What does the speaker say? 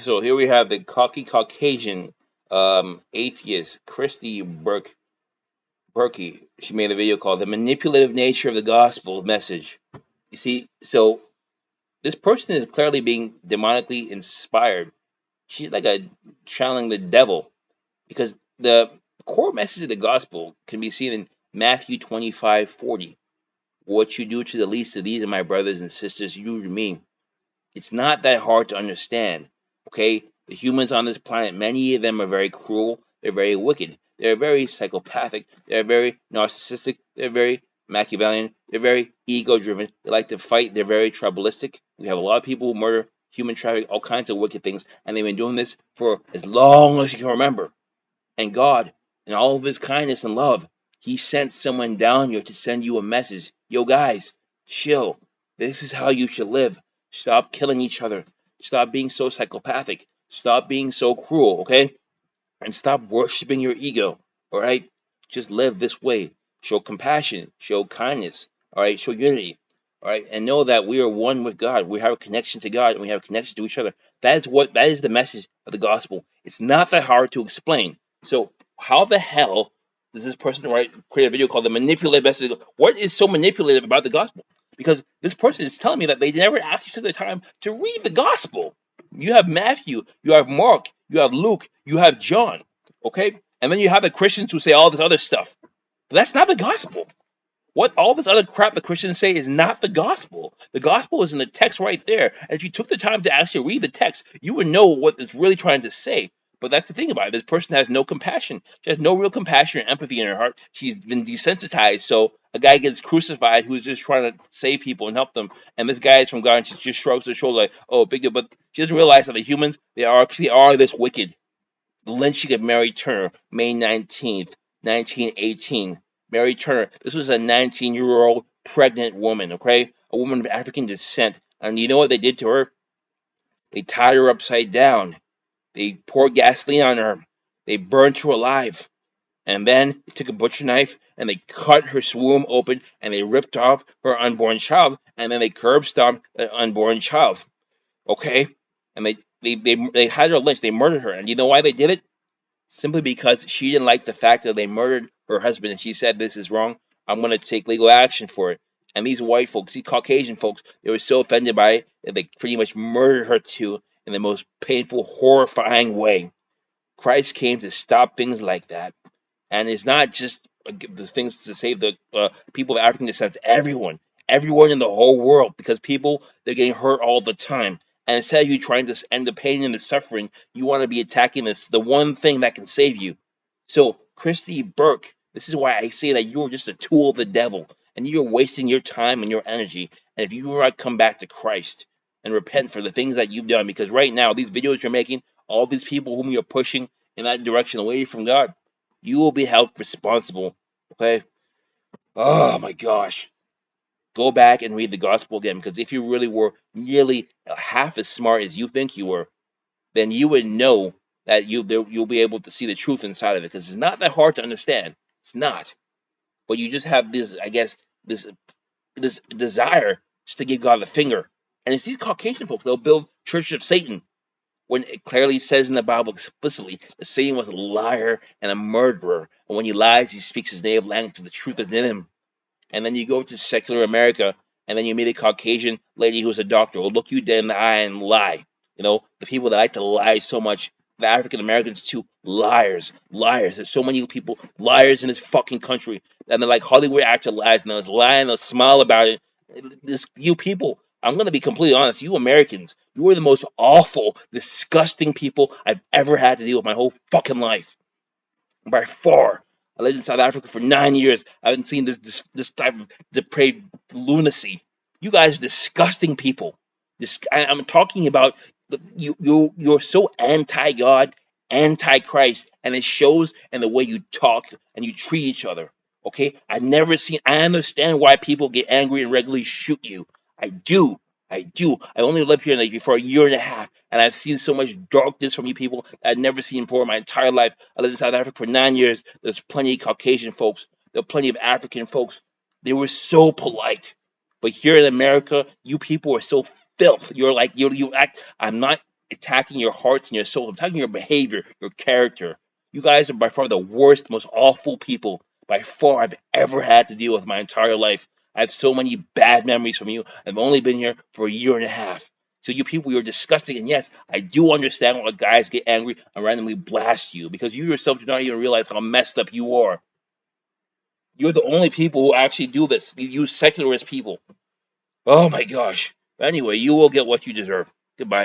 So here we have the Caucasian atheist Kristy Burke. She made a video called "The Manipulative Nature of the Gospel Message." You see, so this person is clearly being demonically inspired. She's like a channeling the devil because the core message of the gospel can be seen in Matthew 25:40. What you do to the least of these, are my brothers and sisters, you do to me. It's not that hard to understand. Okay, the humans on this planet, many of them are very cruel. They're very wicked. They're very psychopathic. They're very narcissistic. They're very Machiavellian. They're very ego-driven. They like to fight. They're very tribalistic. We have a lot of people who murder, human traffic, all kinds of wicked things, and they've been doing this for as long as you can remember. And God, in all of His kindness and love, He sent someone down here to send you a message. Yo, guys, chill. This is how you should live. Stop killing each other. Stop being so psychopathic. Stop being so cruel, okay? And stop worshiping your ego, all right? Just live this way. Show compassion. Show kindness, all right? Show unity, all right? And know that we are one with God. We have a connection to God and we have a connection to each other. That is the message of the gospel. It's not that hard to explain. So how the hell does this person create a video called "The Manipulative Message"? What is so manipulative about the gospel? Because this person is telling me that they never actually took the time to read the gospel. You have Matthew, you have Mark, you have Luke, you have John, okay? And then you have the Christians who say all this other stuff. But that's not the gospel. What all this other crap the Christians say is not the gospel. The gospel is in the text right there. And if you took the time to actually read the text, you would know what it's really trying to say. But that's the thing about it. This person has no compassion. She has no real compassion or empathy in her heart. She's been desensitized. So a guy gets crucified who's just trying to save people and help them. And this guy is from God and she just shrugs her shoulder like, oh, big deal. But she doesn't realize that the humans, they actually are this wicked. The lynching of Mary Turner, May 19th, 1918. Mary Turner, this was a 19-year-old pregnant woman, okay? A woman of African descent. And you know what they did to her? They tied her upside down. They poured gasoline on her. They burned her alive. And then they took a butcher knife and they cut her womb open and they ripped off her unborn child. And then they curb stomped the unborn child, okay? And they had her lynched. They murdered her. And you know why they did it? Simply because she didn't like the fact that they murdered her husband and she said, this is wrong. I'm going to take legal action for it. And these white folks, these Caucasian folks, they were so offended by it that they pretty much murdered her too in the most painful, horrifying way. Christ came to stop things like that. And it's not just the things to save the people of African descent, everyone in the whole world, because people, they're getting hurt all the time. And instead of you trying to end the pain and the suffering, you want to be attacking the one thing that can save you. So, Kristy Burke, this is why I say that you're just a tool of the devil, and you're wasting your time and your energy. And if you do not come back to Christ and repent for the things that you've done, because right now, these videos you're making, all these people whom you're pushing in that direction away from God, you will be held responsible. Okay? Oh my gosh. Go back and read the gospel again, because if you really were nearly half as smart as you think you were, then you would know that you'll be able to see the truth inside of it, because it's not that hard to understand. It's not. But you just have this, I guess, this desire just to give God the finger. And it's these Caucasian folks, they'll build churches of Satan when it clearly says in the Bible explicitly that Satan was a liar and a murderer. And when he lies, he speaks his native language, the truth is in him. And then you go to secular America, and then you meet a Caucasian lady who's a doctor who'll look you dead in the eye and lie. You know, the people that like to lie so much, the African Americans too, liars, liars. There's so many people, liars in this fucking country. And they're like Hollywood actor lies, and they'll lie and they'll smile about it. You people, I'm going to be completely honest, you Americans, you are the most awful, disgusting people I've ever had to deal with my whole fucking life. By far. I lived in South Africa for 9 years. I haven't seen this type of depraved lunacy. You guys are disgusting people. I'm talking about you're so anti-God, anti-Christ, and it shows in the way you talk and you treat each other. Okay, I understand why people get angry and regularly shoot you. I do. I do. I only lived here for a year and a half, and I've seen so much darkness from you people that I've never seen before in my entire life. I lived in South Africa for 9 years. There's plenty of Caucasian folks. There are plenty of African folks. They were so polite. But here in America, you people are so filth. You're like you act. I'm not. attacking your hearts and your soul, attacking your behavior, your character. You guys are by far the worst, most awful people by far I've ever had to deal with my entire life. I have so many bad memories from you. I've only been here for a year and a half. So you people, you're disgusting. And yes, I do understand why guys get angry and randomly blast you, because you yourself do not even realize how messed up you are. You're the only people who actually do this. You secularist people. Oh my gosh. Anyway, you will get what you deserve. Goodbye.